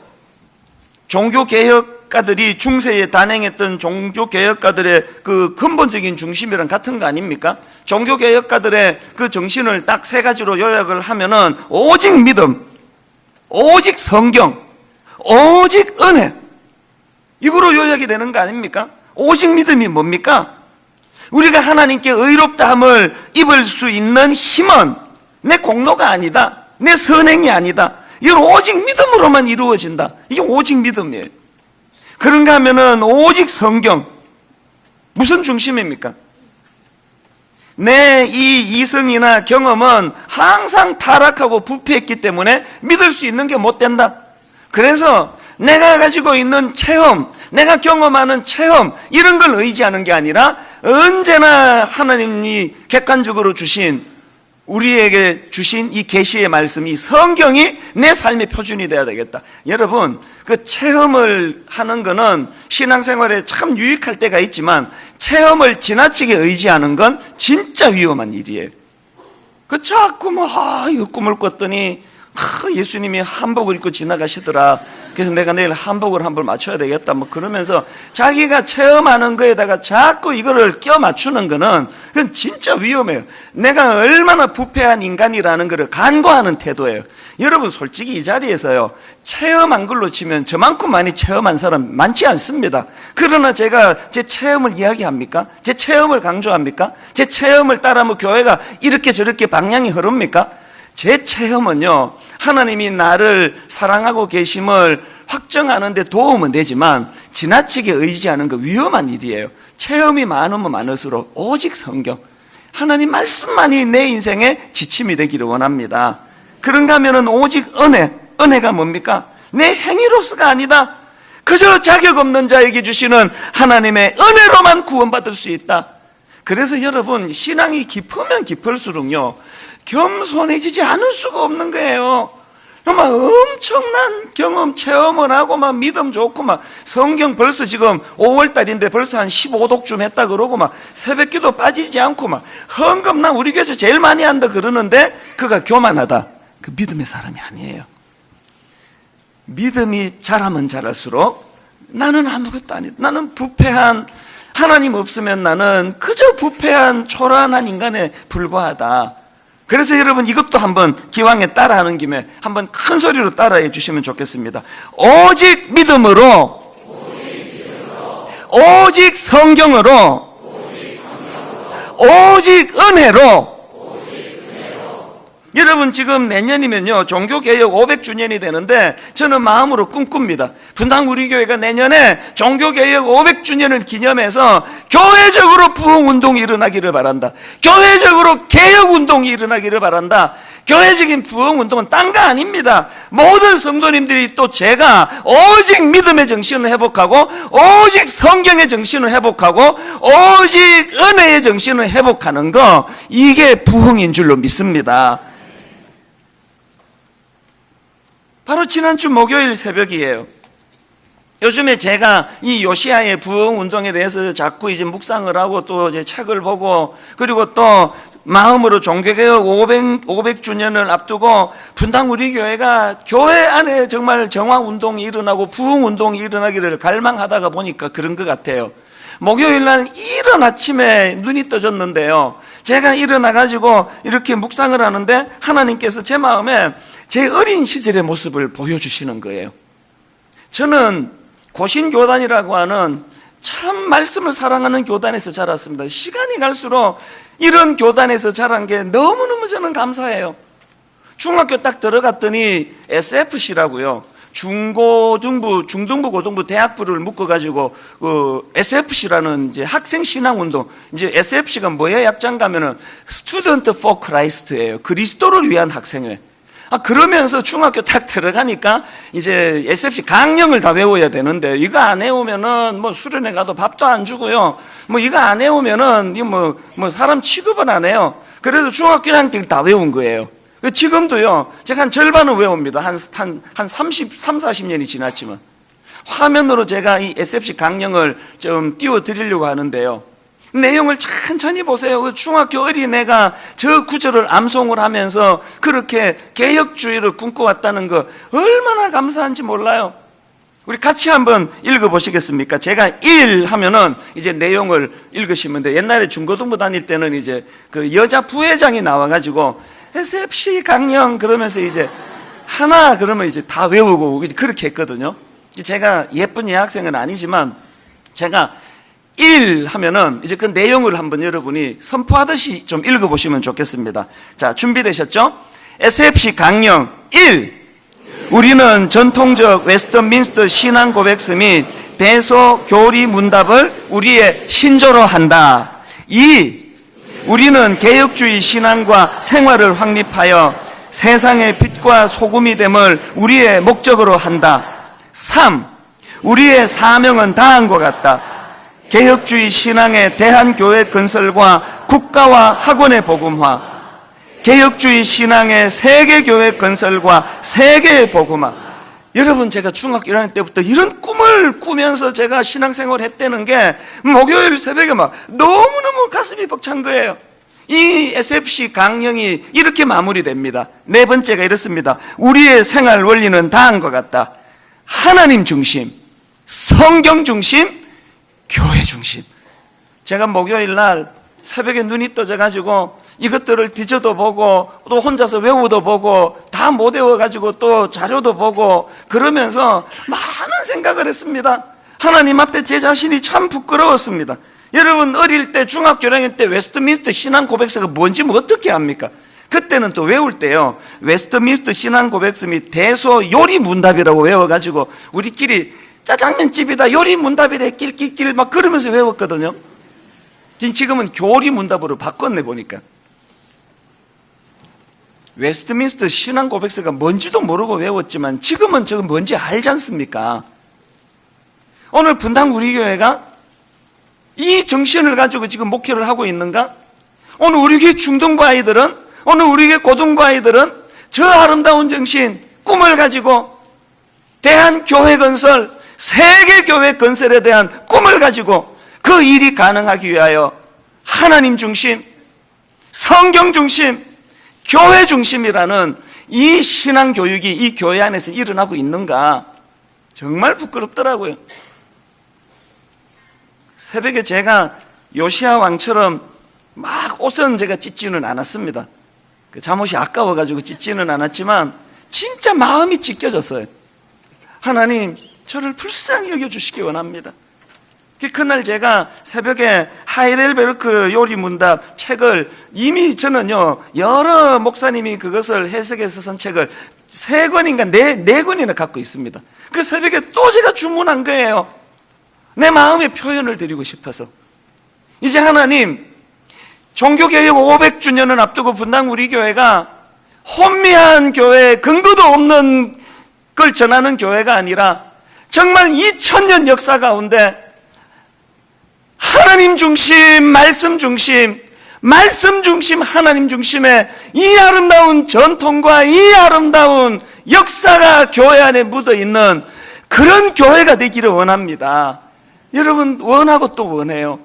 종교개혁가들이 중세에 단행했던 종교개혁가들의 그 근본적인 중심이랑 같은 거 아닙니까? 종교개혁가들의 그 정신을 딱 세 가지로 요약을 하면은 오직 믿음, 오직 성경, 오직 은혜, 이거로 요약이 되는 거 아닙니까? 오직 믿음이 뭡니까? 우리가 하나님께 의롭다함을 입을 수 있는 힘은 내 공로가 아니다, 내 선행이 아니다. 이건 오직 믿음으로만 이루어진다. 이게 오직 믿음이에요. 그런가 하면은 오직 성경, 무슨 중심입니까? 내 이 이성이나 경험은 항상 타락하고 부패했기 때문에 믿을 수 있는 게 못 된다. 그래서 내가 가지고 있는 체험, 내가 경험하는 체험, 이런 걸 의지하는 게 아니라 언제나 하나님이 객관적으로 주신, 우리에게 주신 이 계시의 말씀이, 성경이 내 삶의 표준이 돼야 되겠다. 여러분, 그 체험을 하는 거는 신앙생활에 참 유익할 때가 있지만 체험을 지나치게 의지하는 건 진짜 위험한 일이에요. 그 자꾸 이거 꿈을 꿨더니 예수님이 한복을 입고 지나가시더라. 그래서 내가 내일 한복을 한 벌 맞춰야 되겠다. 그러면서 자기가 체험하는 거에다가 자꾸 이거를 껴 맞추는 거는 그건 진짜 위험해요. 내가 얼마나 부패한 인간이라는 것을 간과하는 태도예요. 여러분, 솔직히 이 자리에서요, 체험한 걸로 치면 저만큼 많이 체험한 사람 많지 않습니다. 그러나 제가 제 체험을 이야기합니까? 제 체험을 강조합니까? 제 체험을 따라하면 교회가 이렇게 저렇게 방향이 흐릅니까? 제 체험은요, 하나님이 나를 사랑하고 계심을 확정하는 데 도움은 되지만 지나치게 의지하는 거 위험한 일이에요. 체험이 많으면 많을수록 오직 성경, 하나님 말씀만이 내 인생의 지침이 되기를 원합니다. 그런가 하면은 오직 은혜가 뭡니까? 내 행위로서가 아니다. 그저 자격 없는 자에게 주시는 하나님의 은혜로만 구원받을 수 있다. 그래서 여러분, 신앙이 깊으면 깊을수록요, 겸손해지지 않을 수가 없는 거예요. 막 엄청난 경험, 체험을 하고 막 믿음 좋고 막 성경 벌써 지금 5월달인데 벌써 한 15독쯤 했다 그러고 막 새벽기도 빠지지 않고 막 헌금 난 우리 교회에서 제일 많이 한다 그러는데 그가 교만하다. 그 믿음의 사람이 아니에요. 믿음이 자라면 자랄수록 나는 아무것도 아니다. 나는 부패한, 하나님 없으면 나는 그저 부패한 초라한 인간에 불과하다. 그래서 여러분 이것도 한번 기왕에 따라하는 김에 한번 큰 소리로 따라해 주시면 좋겠습니다. 오직 믿음으로, 오직 성경으로, 오직 은혜로. 여러분 지금 내년이면요 종교개혁 500주년이 되는데 저는 마음으로 꿈꿉니다. 분당 우리 교회가 내년에 종교개혁 500주년을 기념해서 교회적으로 부흥운동이 일어나기를 바란다. 교회적으로 개혁운동이 일어나기를 바란다. 교회적인 부흥운동은 딴 거 아닙니다. 모든 성도님들이 또 제가 오직 믿음의 정신을 회복하고 오직 성경의 정신을 회복하고 오직 은혜의 정신을 회복하는 거, 이게 부흥인 줄로 믿습니다. 바로 지난주 목요일 새벽이에요. 요즘에 제가 이 요시야의 부흥 운동에 대해서 자꾸 이제 묵상을 하고 또 이제 책을 보고, 그리고 또 마음으로 종교개혁 500주년을 앞두고 분당 우리 교회가 교회 안에 정말 정화 운동이 일어나고 부흥 운동이 일어나기를 갈망하다가 보니까 그런 것 같아요. 목요일 날 이른 아침에 눈이 떠졌는데요, 제가 일어나가지고 이렇게 묵상을 하는데 하나님께서 제 마음에 제 어린 시절의 모습을 보여주시는 거예요. 저는 고신교단이라고 하는 참 말씀을 사랑하는 교단에서 자랐습니다. 시간이 갈수록 이런 교단에서 자란 게 너무너무 저는 감사해요. 중학교 딱 들어갔더니 SFC라고요. 중고등부, 중등부, 고등부, 대학부를 묶어가지고, SFC라는 이제 학생 신앙운동, 이제 SFC가 뭐의 약자인가 하면은 Student for Christ예요. 그리스도를 위한 학생회. 그러면서 중학교 딱 들어가니까 이제 SFC 강령을 다 외워야 되는데, 이거 안 외우면은 뭐 수련회 가도 밥도 안 주고요. 뭐 이거 안 외우면은 뭐 사람 취급은 안 해요. 그래서 중학교 1학년 다 외운 거예요. 지금도요, 제가 한 절반은 외웁니다. 한 40년이 지났지만. 화면으로 제가 이 SFC 강령을 좀 띄워드리려고 하는데요. 내용을 천천히 보세요. 그 중학교 어린애가 저 구절을 암송을 하면서 그렇게 개혁주의를 꿈꿔왔다는 거 얼마나 감사한지 몰라요. 우리 같이 한번 읽어보시겠습니까? 제가 1 하면은 이제 내용을 읽으시면 돼요. 옛날에 중고등부 다닐 때는 이제 그 여자 부회장이 나와가지고 SFC 강령 그러면서 이제 하나 그러면 이제 다 외우고 그렇게 했거든요. 제가 예쁜 여학생은 아니지만 제가 1 하면은 이제 그 내용을 한번 여러분이 선포하듯이 좀 읽어보시면 좋겠습니다. 자, 준비되셨죠? SFC 강령 1. 우리는 전통적 웨스트민스터 신앙 고백서 및 대소 교리 문답을 우리의 신조로 한다. 2. 우리는 개혁주의 신앙과 생활을 확립하여 세상의 빛과 소금이 됨을 우리의 목적으로 한다. 3. 우리의 사명은 다음과 같다. 개혁주의 신앙의 대한교회 건설과 국가와 학원의 복음화, 개혁주의 신앙의 세계교회 건설과 세계의 복음화. 여러분, 제가 중학교 1학년 때부터 이런 꿈을 꾸면서 제가 신앙생활을 했다는 게 목요일 새벽에 막 너무너무 가슴이 벅찬 거예요. 이 SFC 강령이 이렇게 마무리됩니다. 네 번째가 이렇습니다. 우리의 생활 원리는 다음과 같다. 하나님 중심, 성경 중심, 교회 중심. 제가 목요일 날 새벽에 눈이 떠져가지고 이것들을 뒤져도 보고 또 혼자서 외우도 보고 다 못 외워가지고 또 자료도 보고 그러면서 많은 생각을 했습니다. 하나님 앞에 제 자신이 참 부끄러웠습니다. 여러분, 어릴 때 중학교 1학년 때 웨스트민스터 신앙 고백서가 뭔지 뭐 어떻게 합니까? 그때는 또 외울 때요, 웨스트민스터 신앙 고백서 및 대소 요리 문답이라고 외워가지고 우리끼리 짜장면 집이다 요리 문답이래 낄낄낄 막 그러면서 외웠거든요. 지금은 교리 문답으로 바꿨네 보니까. 웨스트민스터 신앙 고백서가 뭔지도 모르고 외웠지만 지금은 저거 뭔지 알지 않습니까? 오늘 분당 우리 교회가 이 정신을 가지고 지금 목회를 하고 있는가? 오늘 우리 교회 중등부 아이들은, 오늘 우리 교회 고등부 아이들은 저 아름다운 정신, 꿈을 가지고 대한교회 건설, 세계교회 건설에 대한 꿈을 가지고 그 일이 가능하기 위하여 하나님 중심, 성경 중심, 교회 중심이라는 이 신앙교육이 이 교회 안에서 일어나고 있는가, 정말 부끄럽더라고요. 새벽에 제가 요시야 왕처럼 막 옷은 제가 찢지는 않았습니다. 그 잠옷이 아까워가지고 찢지는 않았지만 진짜 마음이 찢겨졌어요. 하나님, 저를 불쌍히 여겨주시기 원합니다. 그날 제가 새벽에 하이델베르크 요리문답 책을 이미 저는요, 여러 목사님이 그것을 해석해서 쓴 책을 3권인가 4권이나 갖고 있습니다. 그 새벽에 또 제가 주문한 거예요. 내 마음의 표현을 드리고 싶어서. 이제 하나님, 종교개혁 500주년을 앞두고 분당 우리 교회가 혼미한 교회, 근거도 없는 걸 전하는 교회가 아니라 정말 2000년 역사 가운데 하나님 중심, 말씀 중심, 말씀 중심, 하나님 중심의 이 아름다운 전통과 이 아름다운 역사가 교회 안에 묻어있는 그런 교회가 되기를 원합니다. 여러분, 원하고 또 원해요.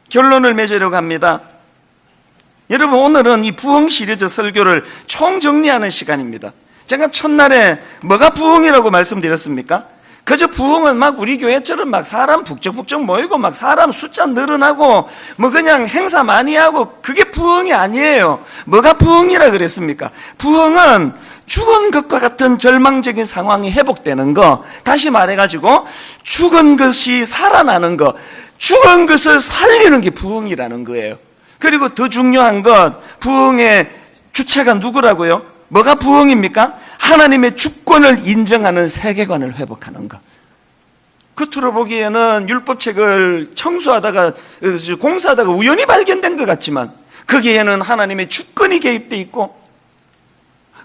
결론을 맺으려고 합니다. 여러분, 오늘은 이 부흥 시리즈 설교를 총정리하는 시간입니다. 제가 첫날에 뭐가 부흥이라고 말씀드렸습니까? 그저 부흥은 막 우리 교회처럼 막 사람 북적북적 모이고 막 사람 숫자 늘어나고 뭐 그냥 행사 많이 하고, 그게 부흥이 아니에요. 뭐가 부흥이라 그랬습니까? 부흥은 죽은 것과 같은 절망적인 상황이 회복되는 거, 다시 말해가지고 죽은 것이 살아나는 거, 죽은 것을 살리는 게 부흥이라는 거예요. 그리고 더 중요한 건 부흥의 주체가 누구라고요? 뭐가 부흥입니까? 하나님의 주권을 인정하는 세계관을 회복하는 것. 겉으로 보기에는 율법책을 청소하다가, 공사하다가 우연히 발견된 것 같지만 거기에는 하나님의 주권이 개입되어 있고,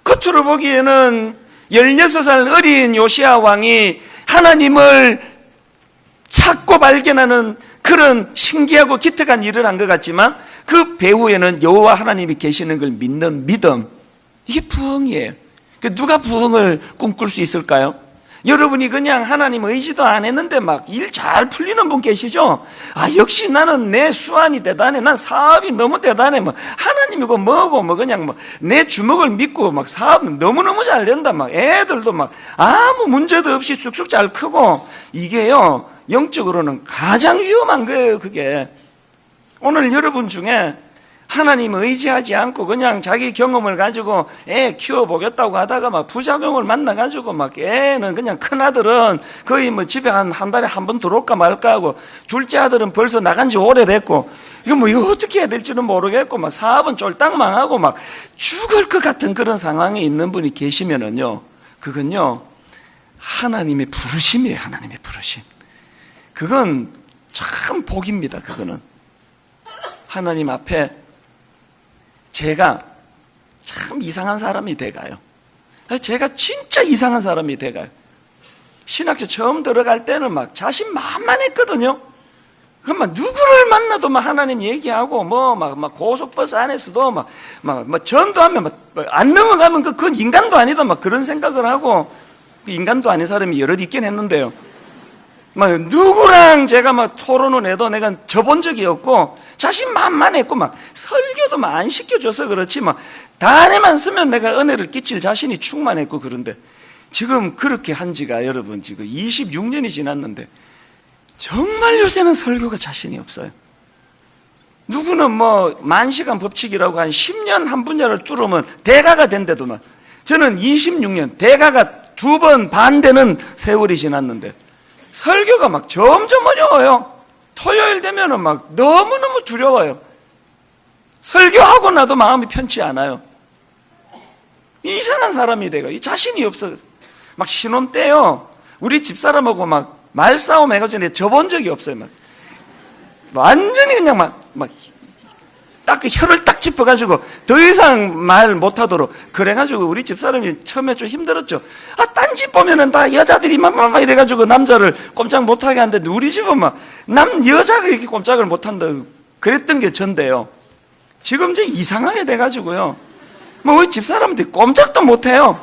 겉으로 보기에는 16살 어린 요시야 왕이 하나님을 찾고 발견하는 그런 신기하고 기특한 일을 한 것 같지만 그 배후에는 여호와 하나님이 계시는 걸 믿는 믿음, 이게 부흥이에요. 누가 부흥을 꿈꿀 수 있을까요? 여러분이 그냥 하나님 의지도 안 했는데 막 일 잘 풀리는 분 계시죠? 아, 역시 나는 내 수완이 대단해. 난 사업이 너무 대단해. 뭐 하나님이고 뭐고 뭐 그냥 뭐 내 주먹을 믿고 막 사업 너무너무 잘 된다. 막 애들도 막 아무 문제도 없이 쑥쑥 잘 크고, 이게요, 영적으로는 가장 위험한 거예요, 그게. 오늘 여러분 중에 하나님 의지하지 않고 그냥 자기 경험을 가지고 애 키워보겠다고 하다가 막 부작용을 만나가지고 막 애는 그냥 큰아들은 거의 뭐 집에 한 달에 한 번 들어올까 말까 하고, 둘째 아들은 벌써 나간 지 오래됐고, 이거 어떻게 해야 될지는 모르겠고, 막 사업은 쫄딱 망하고 막 죽을 것 같은 그런 상황에 있는 분이 계시면은요, 그건요, 하나님의 부르심이에요. 하나님의 부르심. 그건 참 복입니다. 그거는 하나님 앞에 제가 참 이상한 사람이 돼가요. 제가 진짜 이상한 사람이 돼가요. 신학교 처음 들어갈 때는 막 자신만만했거든요. 그럼 막 누구를 만나도 막 하나님 얘기하고, 막 고속버스 안에서도 막 전도하면 막 안 넘어가면 그건 인간도 아니다, 막 그런 생각을 하고, 인간도 아닌 사람이 여럿 있긴 했는데요. 막 누구랑 제가 막 토론을 해도 내가 져본 적이 없고, 자신만만했고, 막 설교도 막 안 시켜줘서 그렇지, 막 단에만 쓰면 내가 은혜를 끼칠 자신이 충만했고. 그런데 지금 그렇게 한 지가 여러분 지금 26년이 지났는데 정말 요새는 설교가 자신이 없어요. 누구는 뭐 10,000시간 법칙이라고 한 10년 한 분야를 뚫으면 대가가 된대도만, 저는 26년 대가가 2번 반 되는 세월이 지났는데 설교가 막 점점 어려워요. 토요일 되면은 막 너무너무 두려워요. 설교하고 나도 마음이 편치 않아요. 이상한 사람이 돼가 자신이 없어. 막 신혼 때요, 우리 집사람하고 막 말싸움 해가지고 내가 져본 적이 없어요. 막 완전히 그냥 막 딱 그 혀를 딱 짚어가지고 더 이상 말 못하도록 그래가지고 우리 집사람이 처음에 좀 힘들었죠. 아, 딴 집 보면은 다 여자들이 막 이래가지고 남자를 꼼짝 못하게 하는데 우리 집은 막 여자가 이렇게 꼼짝을 못한다, 그랬던 게 전데요. 지금 이제 이상하게 돼가지고요, 뭐 우리 집사람한테 꼼짝도 못해요.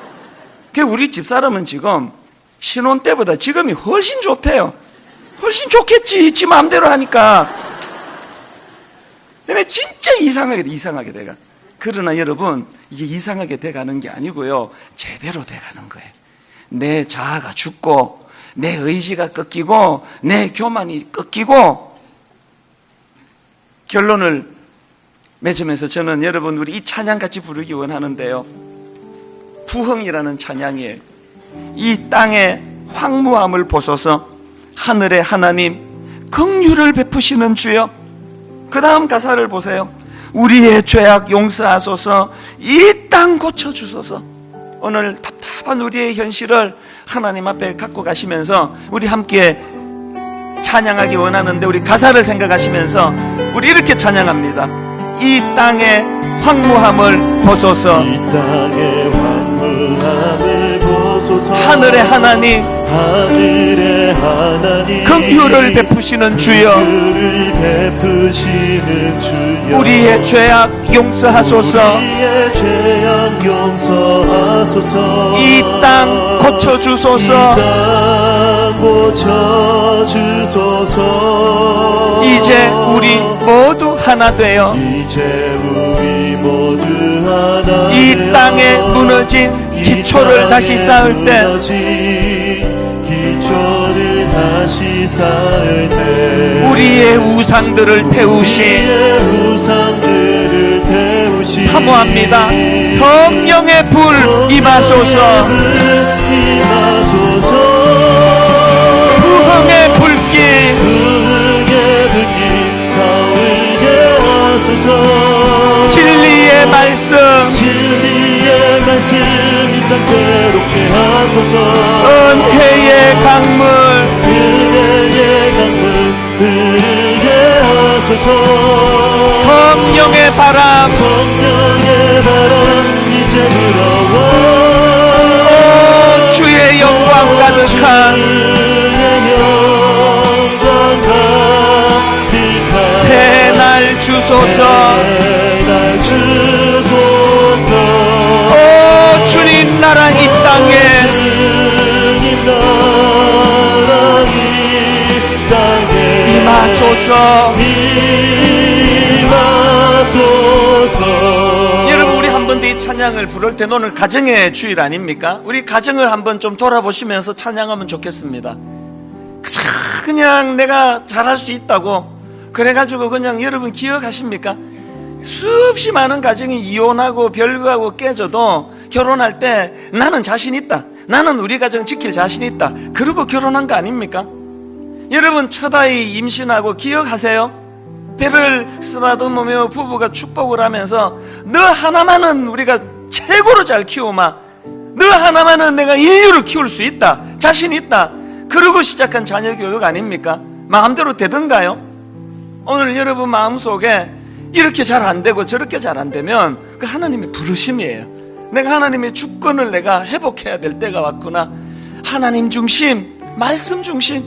우리 집사람은 지금 신혼 때보다 지금이 훨씬 좋대요. 훨씬 좋겠지, 지 마음대로 하니까. 근데 진짜 이상하게 돼가. 그러나 여러분, 이게 이상하게 돼가는 게 아니고요, 제대로 돼가는 거예요. 내 자아가 죽고 내 의지가 꺾이고 내 교만이 꺾이고. 결론을 맺으면서 저는 여러분, 우리 이 찬양 같이 부르기 원하는데요, 부흥이라는 찬양이에요. 이 땅의 황무함을 보소서. 하늘의 하나님, 긍휼을 베푸시는 주여. 그 다음 가사를 보세요. 우리의 죄악 용서하소서. 이 땅 고쳐주소서. 오늘 답답한 우리의 현실을 하나님 앞에 갖고 가시면서 우리 함께 찬양하기 원하는데, 우리 가사를 생각하시면서 우리 이렇게 찬양합니다. 이 땅의 황무함을 보소서. 이 땅의 황무함을 보소서. 하늘의 하나님, 하늘의 하나님, 긍휼을 베푸시는 주여. 긍휼을 베푸시는 주여. 우리의 죄악 용서하소서. 우리의 죄악 용서하소서. 이 땅 고쳐주소서. 이 땅 고쳐주소서. 이제 우리 모두 하나 되어 이제 우리 모두 하나 이 땅에 무너진 기초를 다시 쌓을 때, 기초를 다시 쌓을 때, 우리의 우상들을 태우신 사모합니다. 성령의 불 임하소서. 부흥의 불길 타오르게 하소서. 진리의 말씀 이 땅 새롭게 하소서. 은혜의 강물 흐르게 하소서. 성령의 바람 이제 불어와. 주의 영광 가득한 새날 주소서. 오 주님 나라 이 땅에 임하소서. 여러분, 우리 한 번 더 이 찬양을 부를 때, 오늘 가정의 주일 아닙니까? 우리 가정을 한번 좀 돌아보시면서 찬양하면 좋겠습니다. 그냥 내가 잘할 수 있다고 그래가지고 그냥, 여러분 기억하십니까? 수없이 많은 가정이 이혼하고 별거하고 깨져도 결혼할 때 나는 자신 있다, 나는 우리 가정 지킬 자신 있다, 그러고 결혼한 거 아닙니까? 여러분, 첫 아이 임신하고 기억하세요? 배를 쓰다듬으며 부부가 축복을 하면서 너 하나만은 우리가 최고로 잘 키우마, 너 하나만은 내가 인류를 키울 수 있다, 자신 있다, 그러고 시작한 자녀 교육 아닙니까? 마음대로 되던가요? 오늘 여러분 마음속에 이렇게 잘 안 되고 저렇게 잘 안 되면 그 하나님의 부르심이에요. 내가 하나님의 주권을 내가 회복해야 될 때가 왔구나. 하나님 중심, 말씀 중심.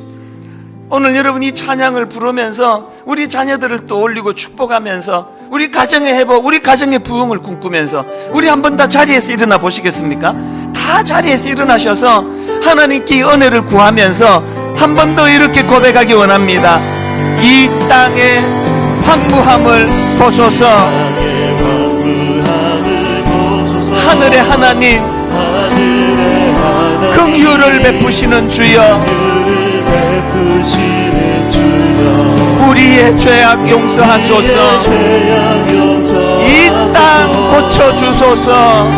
오늘 여러분 이 찬양을 부르면서 우리 자녀들을 또 올리고 축복하면서 우리 가정의 회복, 우리 가정의 부흥을 꿈꾸면서 우리 한번 다 자리에서 일어나 보시겠습니까? 다 자리에서 일어나셔서 하나님께 은혜를 구하면서 한 번 더 이렇게 고백하기 원합니다. 이 땅의 황무함을 보소서. 하늘의 하나님, 긍휼을 베푸시는 주여. 우리의 죄악 용서하소서. 이 땅 고쳐주소서.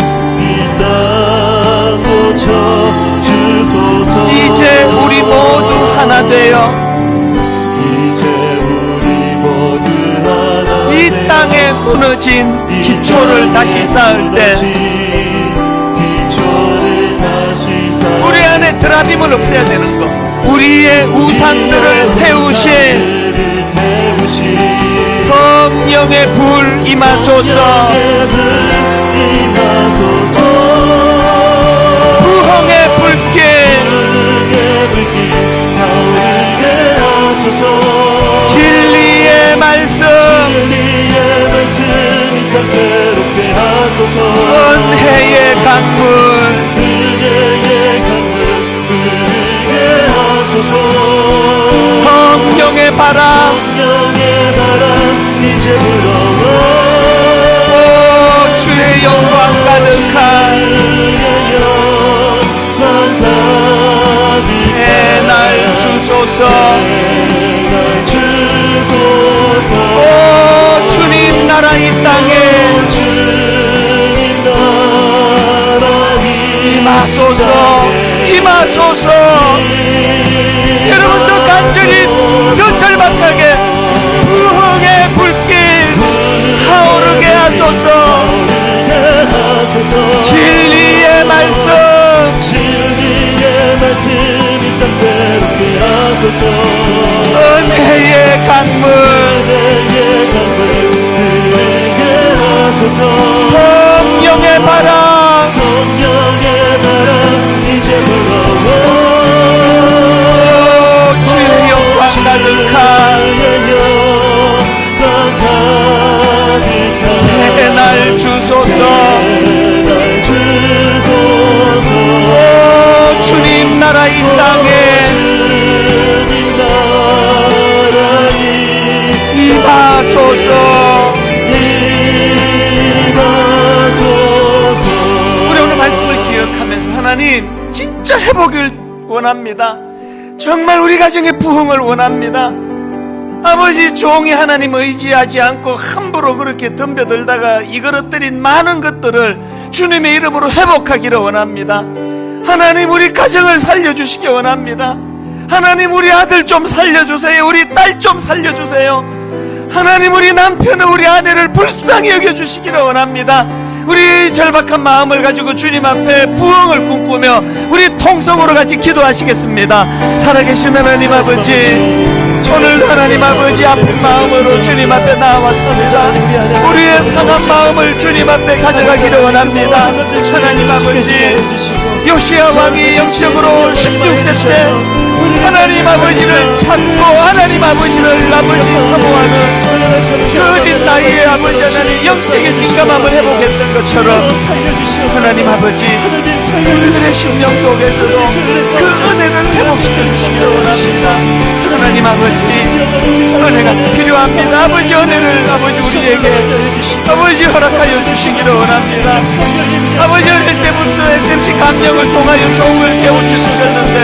이제 우리 모두 하나 되어 이 땅에 무너진 기초를 다시 쌓을 때, 우리 안에 드라빔을 없애야 되는 것, 우리의 우상들을 태우신 성령의 불 임하소서. 부흥의 불길 진리의 말씀 이 땅 새롭게 하소서. 하소서. 은혜의 강물 은혜의 강물 흐르게 하소서. 성령의 바람 성령의 바람 이제 불어와. 오 주의 영광 가득한 주의 영광 가득한 새날 주소서. 새날 주소서. 오 주님 나라 이 땅에 주님 나라 임하소서. 임하소서. 여러분 더 간절히 더 절박하게 부흥의 불길 타오르게 하소서. 진리의 말씀 진리의 말씀 이 땅 새롭게 하소서. 은혜의 강물 은혜의 강물 흐르게 하소서. 성령의 바람 성령의 바람 이제 불어와. 주의 영광 가득한 주의 영광 가득한 새날 주소서. 새날 주소서. 오 주님 나라 이 땅에 주님 나라 임하소서. 임하소서. 우리 오늘 말씀을 기억하면서 하나님 진짜 회복을 원합니다. 정말 우리 가정의 부흥을 원합니다. 아버지 종이 하나님 의지하지 않고 함부로 그렇게 덤벼들다가 이거릇들인 많은 것들을 주님의 이름으로 회복하기를 원합니다. 하나님 우리 가정을 살려주시기 원합니다. 하나님 우리 아들 좀 살려주세요. 우리 딸 좀 살려주세요. 하나님 우리 남편을 우리 아내를 불쌍히 여겨주시기를 원합니다. 우리 절박한 마음을 가지고 주님 앞에 부흥을 꿈꾸며 우리 통성으로 같이 기도하시겠습니다. 살아계신 하나님 아버지, 오늘 하나님 아버지 아픈 마음으로 주님 앞에 나왔습니다. 우리의 상한 마음을 주님 앞에 가져가기를 원합니다. 하나님 아버지, 요시야 왕이 영적으로 16세 때 하나님 아버지를 찾고 하나님 아버지를 아버지 사모하는 그 어린 나이에 아버지 하나님 영적인 민감함을 회복했던 것처럼 하나님 아버지 우리들의 심령 속에서도 그 은혜를 회복시켜 주시기를 원합니다. 하나님 아버지 은혜가 필요합니다. 아버지 은혜를 아버지 우리에게 아버지 허락하여 주시기를 원합니다. 아버지 어릴 때부터 SMC 감정을 통하여 종을 깨우쳐 주셨는데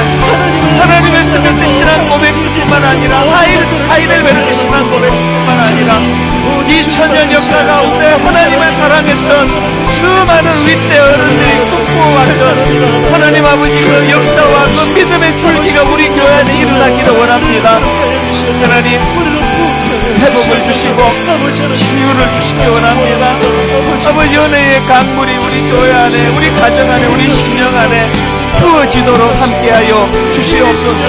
하나님의 스미트 신앙 고백뿐만 아니라 하이델베르트 신앙 고백뿐만 아니라 2000년 역사 가운데 하나님을 사랑했던 수많은 윗대 어른들이 꿈꾸어왔던 하나님 아버지 그 역사와 그 믿음의 줄기가 우리 교회 안에 일어나기를 원합니다. 하나님 회복을 주시고 치유를 주시기 원합니다. 아버지 은혜의 강물이 우리 교회 안에 우리 가정 안에 우리 심령 안에 부어지도록 함께하여 주시옵소서.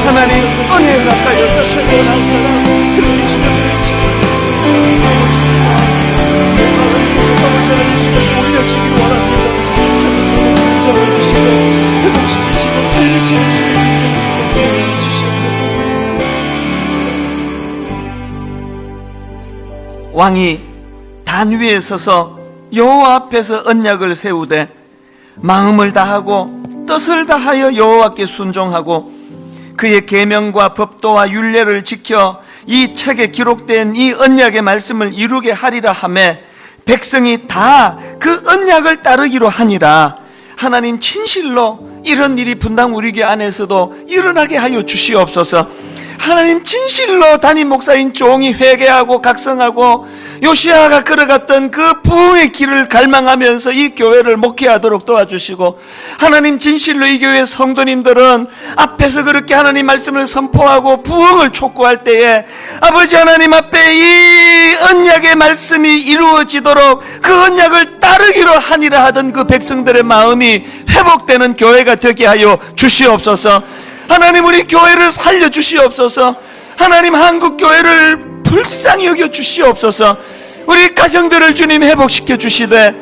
하나님 은혜 갚아여 주시기 원합니다. 왕이 단 위에 서서 여호와 앞에서 언약을 세우되 마음을 다하고 뜻을 다하여 여호와께 순종하고 그의 계명과 법도와 율례를 지켜 이 책에 기록된 이 언약의 말씀을 이루게 하리라 하매 백성이 다 그 언약을 따르기로 하니라. 하나님 진실로 이런 일이 분당 우리 교회 안에서도 일어나게 하여 주시옵소서. 하나님 진실로 담임 목사인 종이 회개하고 각성하고 요시아가 걸어갔던 그 부흥의 길을 갈망하면서 이 교회를 목회하도록 도와주시고 하나님 진실로 이 교회 성도님들은 앞에서 그렇게 하나님 말씀을 선포하고 부흥을 촉구할 때에 아버지 하나님 앞에 이 언약의 말씀이 이루어지도록 그 언약을 따르기로 하니라 하던 그 백성들의 마음이 회복되는 교회가 되게 하여 주시옵소서. 하나님 우리 교회를 살려주시옵소서. 하나님 한국교회를 불쌍히 여겨 주시옵소서. 우리 가정들을 주님 회복시켜 주시되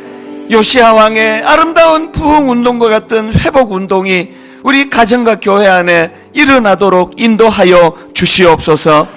요시아 왕의 아름다운 부흥운동과 같은 회복운동이 우리 가정과 교회 안에 일어나도록 인도하여 주시옵소서.